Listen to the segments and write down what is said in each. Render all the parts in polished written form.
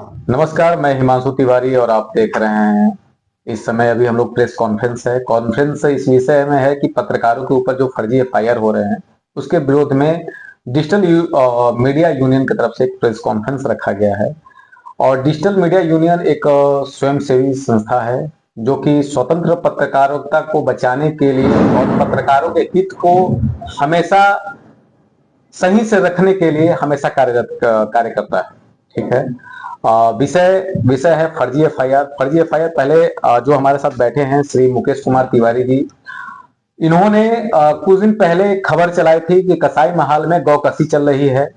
नमस्कार, मैं हिमांशु तिवारी और आप देख रहे हैं। इस समय अभी हम लोग प्रेस कॉन्फ्रेंस है। कॉन्फ्रेंस इस विषय में है कि पत्रकारों के ऊपर जो फर्जी एफआईआर हो रहे हैं उसके विरोध में मीडिया यूनियन की तरफ से एक प्रेस कॉन्फ्रेंस रखा गया है। और डिजिटल मीडिया यूनियन एक स्वयंसेवी संस्था है जो कि स्वतंत्र पत्रकारिता को बचाने के लिए और पत्रकारों के हित को हमेशा सही से रखने के लिए हमेशा कार्य करता है। ठीक है। विषय विषय है फर्जी एफआईआर। फर्जी एफआईआर पहले जो हमारे साथ बैठे हैं श्री मुकेश कुमार तिवारी जी, इन्होंने कुछ दिन पहले खबर चलाई थी कि कसाई महाल में गौ कसी चल रही है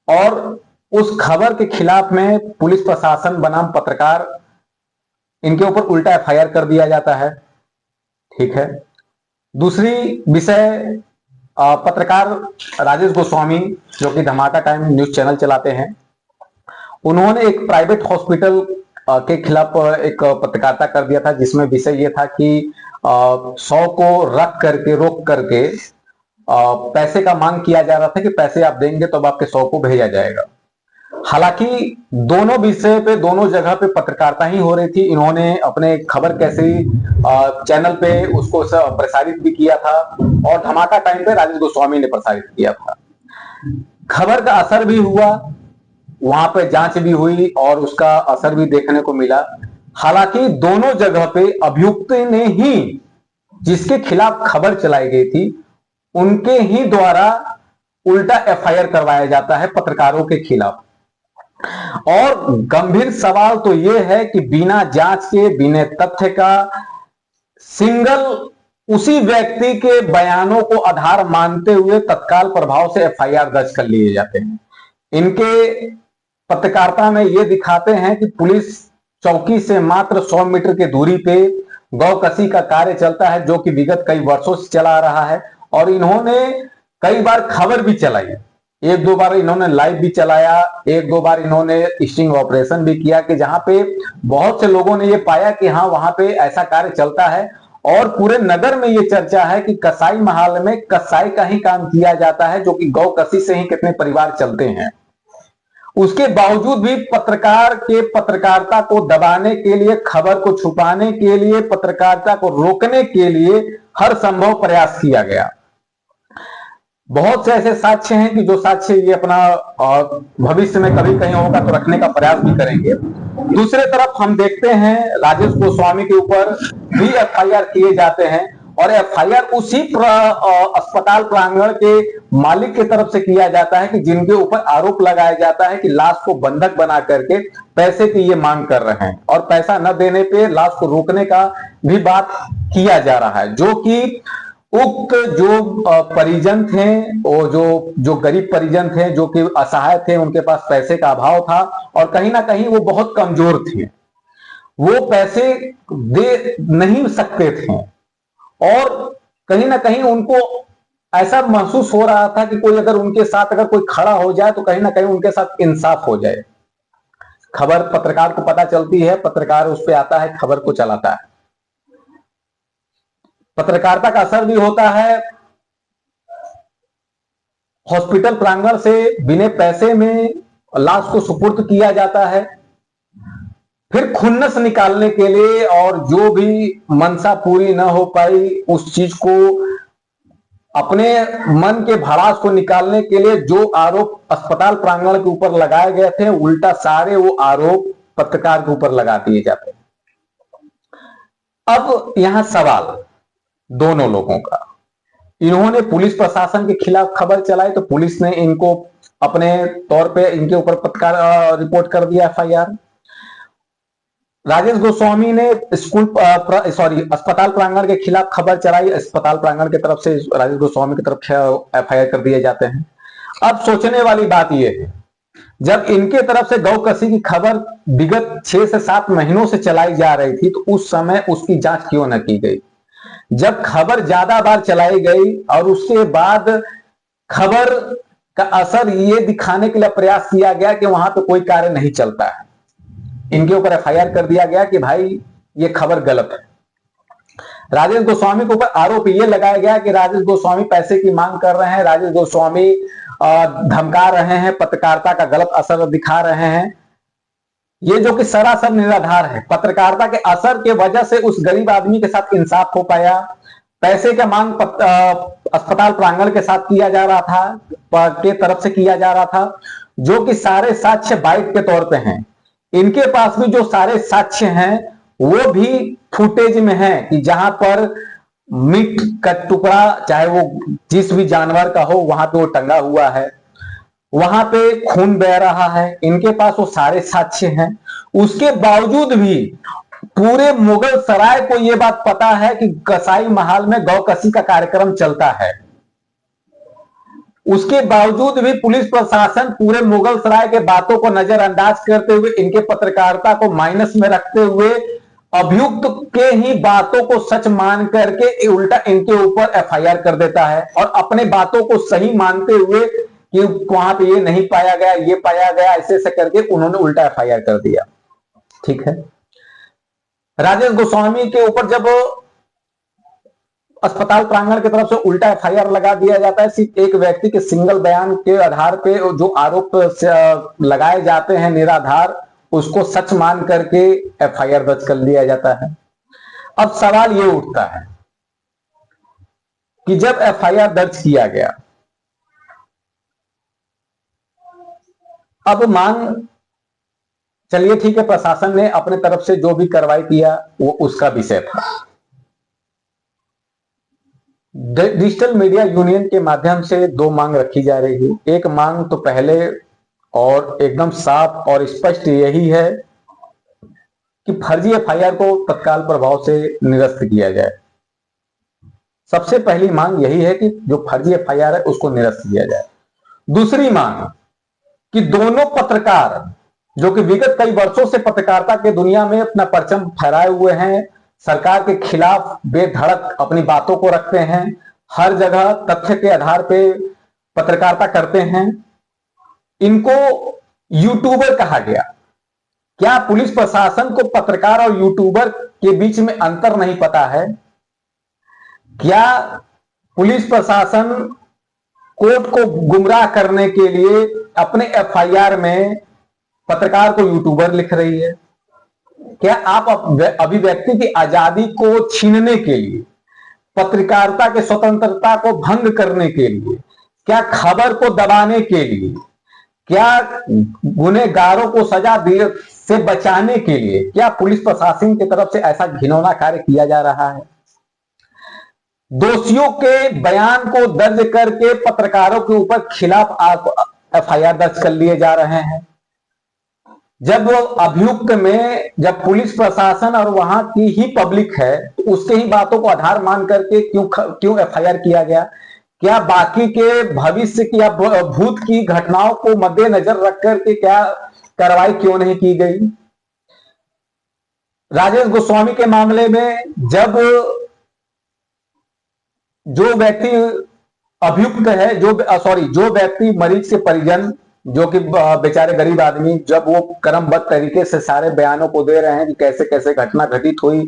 और उस खबर के खिलाफ में पुलिस प्रशासन बनाम पत्रकार इनके ऊपर उल्टा एफआईआर कर दिया जाता है। ठीक है। दूसरी विषय, पत्रकार राजेश गोस्वामी जो कि धमाका टाइम न्यूज चैनल चलाते हैं, उन्होंने एक प्राइवेट हॉस्पिटल के खिलाफ एक पत्रकारिता कर दिया था जिसमें विषय ये था कि 100 को रख करके रोक करके पैसे का मांग किया जा रहा था कि पैसे आप देंगे तो अब आपके 100 को भेजा जाएगा। हालांकि दोनों विषय पे दोनों जगह पे पत्रकारिता ही हो रही थी। इन्होंने अपने खबर कैसे चैनल पे उसको प्रसारित भी किया था और धमाका टाइम पे राजेश गोस्वामी ने प्रसारित किया था। खबर का असर भी हुआ, वहां पे जांच भी हुई और उसका असर भी देखने को मिला। हालांकि दोनों जगह पे अभियुक्त ने ही जिसके खिलाफ खबर चलाई गई थी उनके ही द्वारा उल्टा एफआईआर करवाया जाता है पत्रकारों के खिलाफ। और गंभीर सवाल तो यह है कि बिना जांच के बिना तथ्य का सिंगल उसी व्यक्ति के बयानों को आधार मानते हुए तत्काल प्रभाव से एफआईआर दर्ज कर लिए जाते हैं। इनके पत्रकारिता में ये दिखाते हैं कि पुलिस चौकी से मात्र 100 मीटर की दूरी पे गौ कसी का कार्य चलता है जो कि विगत कई वर्षों से चला आ रहा है। और इन्होंने कई बार खबर भी चलाई, एक दो बार इन्होंने लाइव भी चलाया, एक दो बार इन्होंने स्टिंग ऑपरेशन भी किया कि जहां पे बहुत से लोगों ने ये पाया कि हाँ वहां पे ऐसा कार्य चलता है। और पूरे नगर में ये चर्चा है कि कसाई महाल में कसाई का ही काम किया जाता है जो कि गौ कसी से ही कितने परिवार चलते हैं। उसके बावजूद भी पत्रकार के पत्रकारिता को दबाने के लिए, खबर को छुपाने के लिए, पत्रकारिता को रोकने के लिए हर संभव प्रयास किया गया। बहुत से ऐसे साक्ष्य हैं कि जो साक्ष्य ये अपना भविष्य में कभी कहीं होगा तो रखने का प्रयास भी करेंगे। दूसरे तरफ हम देखते हैं राजेश गोस्वामी के ऊपर भी एफआईआर किए जाते हैं और एफआईआर उसी अस्पताल प्रांगण के मालिक की तरफ से किया जाता है कि जिनके ऊपर आरोप लगाया जाता है कि लाश को बंधक बना करके पैसे की ये मांग कर रहे हैं और पैसा न देने पे लाश को रोकने का भी बात किया जा रहा है। जो कि उक्त जो परिजन थे, वो जो जो गरीब परिजन थे, जो कि असहाय थे, उनके पास पैसे का अभाव था और कहीं ना कहीं वो बहुत कमजोर थे, वो पैसे दे नहीं सकते थे और कहीं ना कहीं उनको ऐसा महसूस हो रहा था कि कोई अगर उनके साथ अगर कोई खड़ा हो जाए तो कहीं ना कहीं उनके साथ इंसाफ हो जाए। खबर पत्रकार को पता चलती है, पत्रकार उस पर आता है, खबर को चलाता है। पत्रकारिता का असर भी होता है। हॉस्पिटल प्रांगण से बिना पैसे में लाश को सुपुर्द किया जाता है, फिर खुन्नस निकालने के लिए और जो भी मनसा पूरी न हो पाई उस चीज को, अपने मन के भड़ास को निकालने के लिए जो आरोप अस्पताल प्रांगण के ऊपर लगाए गए थे उल्टा सारे वो आरोप पत्रकार के ऊपर लगा दिए जाते हैं। अब यहां सवाल दोनों लोगों का, इन्होंने पुलिस प्रशासन के खिलाफ खबर चलाई तो पुलिस ने इनको अपने तौर पे इनके ऊपर पत्रकार रिपोर्ट कर दिया एफआईआर। राजेश गोस्वामी ने अस्पताल प्रांगण के खिलाफ खबर चलाई, अस्पताल प्रांगण की तरफ से राजेश गोस्वामी की तरफ एफआईआर कर दिए जाते हैं। अब सोचने वाली बात यह है, जब इनके तरफ से गौ कसी की खबर विगत 6 से 7 महीनों से चलाई जा रही थी तो उस समय उसकी जांच क्यों न की गई? जब खबर ज्यादा बार चलाई गई और उसके बाद खबर का असर ये दिखाने के लिए प्रयास किया गया कि वहां पे कोई कार्य नहीं चलता है, इनके ऊपर एफआईआर कर दिया गया कि भाई ये खबर गलत है। राजेश गोस्वामी के ऊपर आरोप ये लगाया गया कि राजेश गोस्वामी पैसे की मांग कर रहे हैं, राजेश गोस्वामी धमका रहे हैं, पत्रकारिता का गलत असर दिखा रहे हैं। ये जो कि सरासर निराधार है। पत्रकारिता के असर के वजह से उस गरीब आदमी के साथ इंसाफ हो पाया। पैसे का मांग अस्पताल प्रांगण के साथ किया जा रहा था, के तरफ से किया जा रहा था, जो कि सारे साक्ष्य बाइट के तौर पे हैं। इनके पास भी जो सारे साक्ष्य हैं वो भी फुटेज में है कि जहां पर मीट का टुकड़ा, चाहे वो जिस भी जानवर का हो, वहां पे वो टंगा हुआ है, वहां पे खून बह रहा है। इनके पास वो सारे साक्ष्य हैं। उसके बावजूद भी पूरे मुगल सराय को यह बात पता है कि कसाई महाल में गौकसी का कार्यक्रम चलता है। उसके बावजूद भी पुलिस प्रशासन पूरे मुगल सराय के बातों को नजरअंदाज करते हुए, इनके पत्रकारिता को माइनस में रखते हुए, अभियुक्त के ही बातों को सच मान करके उल्टा इनके ऊपर एफआईआर कर देता है, और अपने बातों को सही मानते हुए कि वहां पे ये नहीं पाया गया, ये पाया गया, ऐसे ऐसे करके उन्होंने उल्टा एफआईआर कर दिया। ठीक है। राजेश गोस्वामी के ऊपर जब अस्पताल प्रांगण की तरफ से उल्टा एफआईआर लगा दिया जाता है, सिर्फ एक व्यक्ति के सिंगल बयान के आधार पे जो आरोप लगाए जाते हैं निराधार, उसको सच मान करके एफआईआर दर्ज कर लिया जाता है। अब सवाल ये उठता है कि जब एफआईआर दर्ज किया गया, अब मांग, चलिए ठीक है, प्रशासन ने अपने तरफ से जो भी कार्रवाई किया वो उसका विषय था। डिजिटल मीडिया यूनियन के माध्यम से दो मांग रखी जा रही है। एक मांग तो पहले और एकदम साफ और स्पष्ट यही है कि फर्जी एफआईआर को तत्काल प्रभाव से निरस्त किया जाए। सबसे पहली मांग यही है कि जो फर्जी एफआईआर है उसको निरस्त किया जाए। दूसरी मांग कि दोनों पत्रकार जो कि विगत कई वर्षों से पत्रकारिता के दुनिया में अपना परचम फहराए हुए हैं, सरकार के खिलाफ बेधड़क अपनी बातों को रखते हैं, हर जगह तथ्य के आधार पे पत्रकारिता करते हैं, इनको यूट्यूबर कहा गया। क्या पुलिस प्रशासन को पत्रकार और यूट्यूबर के बीच में अंतर नहीं पता है? क्या पुलिस प्रशासन कोर्ट को गुमराह करने के लिए अपने एफआईआर में पत्रकार को यूट्यूबर लिख रही है? क्या आप अभिव्यक्ति की आजादी को छीनने के लिए, पत्रकारिता के स्वतंत्रता को भंग करने के लिए, क्या खबर को दबाने के लिए, क्या गुनहगारों को सजा से बचाने के लिए, क्या पुलिस प्रशासन की तरफ से ऐसा घिनौना कार्य किया जा रहा है? दोषियों के बयान को दर्ज करके पत्रकारों के ऊपर खिलाफ एफआईआर दर्ज कर लिए जा रहे हैं। जब अभियुक्त में जब पुलिस प्रशासन और वहां की ही पब्लिक है तो उसके ही बातों को आधार मान करके क्यों एफआईआर किया गया? क्या बाकी के भविष्य की या भूत की घटनाओं को मद्देनजर रख करके क्या कार्रवाई क्यों नहीं की गई? राजेश गोस्वामी के मामले में जब जो व्यक्ति अभियुक्त है, जो व्यक्ति मरीज के परिजन, जो कि बेचारे गरीब आदमी, जब वो क्रमबद्ध तरीके से सारे बयानों को दे रहे हैं कि कैसे कैसे घटना घटित हुई,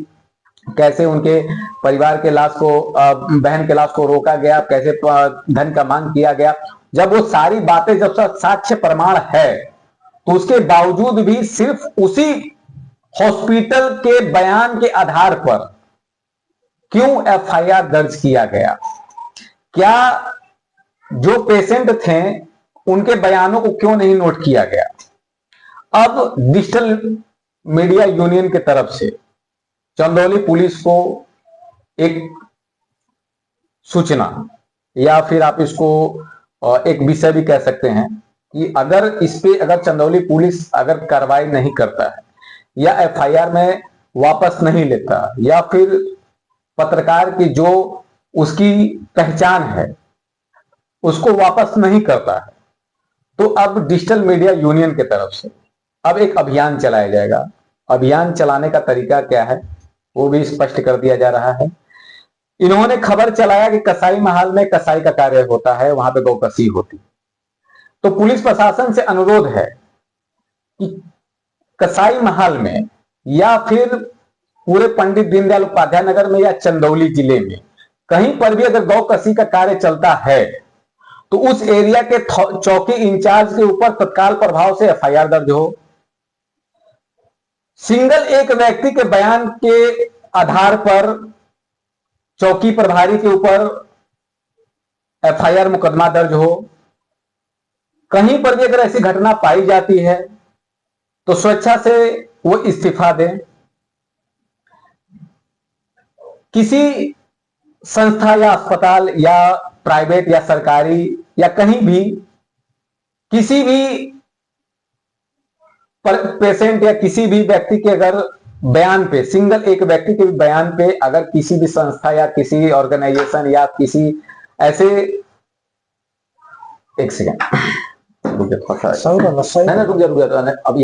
कैसे उनके परिवार के लाश को, बहन के लाश को रोका गया, कैसे धन का मांग किया गया, जब वो सारी बातें जब साक्ष्य प्रमाण है तो उसके बावजूद भी सिर्फ उसी हॉस्पिटल के बयान के आधार पर क्यों एफआईआर दर्ज किया गया? क्या जो पेशेंट थे उनके बयानों को क्यों नहीं नोट किया गया? अब डिजिटल मीडिया यूनियन की तरफ से चंदौली पुलिस को एक सूचना, या फिर आप इसको एक विषय भी कह सकते हैं कि अगर इस पे अगर चंदौली पुलिस अगर कार्रवाई नहीं करता है या एफआईआर में वापस नहीं लेता या फिर पत्रकार की जो उसकी पहचान है उसको वापस नहीं करता है, तो अब डिजिटल मीडिया यूनियन की तरफ से अब एक अभियान चलाया जाएगा। अभियान चलाने का तरीका क्या है वो भी स्पष्ट कर दिया जा रहा है। इन्होंने खबर चलाया कि कसाई महाल में कसाई का कार्य होता है, वहां पे गौकसी होती। तो पुलिस प्रशासन से अनुरोध है कि कसाई महल में या फिर पूरे पंडित दीनदयाल उपाध्याय नगर में या चंदौली जिले में कहीं पर भी अगर गौकसी का कार्य चलता है तो उस एरिया के चौकी इंचार्ज के ऊपर तत्काल प्रभाव से एफआईआर दर्ज हो। सिंगल एक व्यक्ति के बयान के आधार पर चौकी प्रभारी के ऊपर एफआईआर मुकदमा दर्ज हो, कहीं पर भी अगर ऐसी घटना पाई जाती है तो स्वेच्छा से वो इस्तीफा दें। किसी संस्था या अस्पताल या प्राइवेट या सरकारी या कहीं भी किसी भी पेशेंट या किसी भी व्यक्ति के अगर बयान पे, सिंगल एक व्यक्ति के बयान पे अगर किसी भी संस्था या किसी ऑर्गेनाइजेशन या किसी ऐसे, एक सेकेंड रुक जा, रुक जा, अब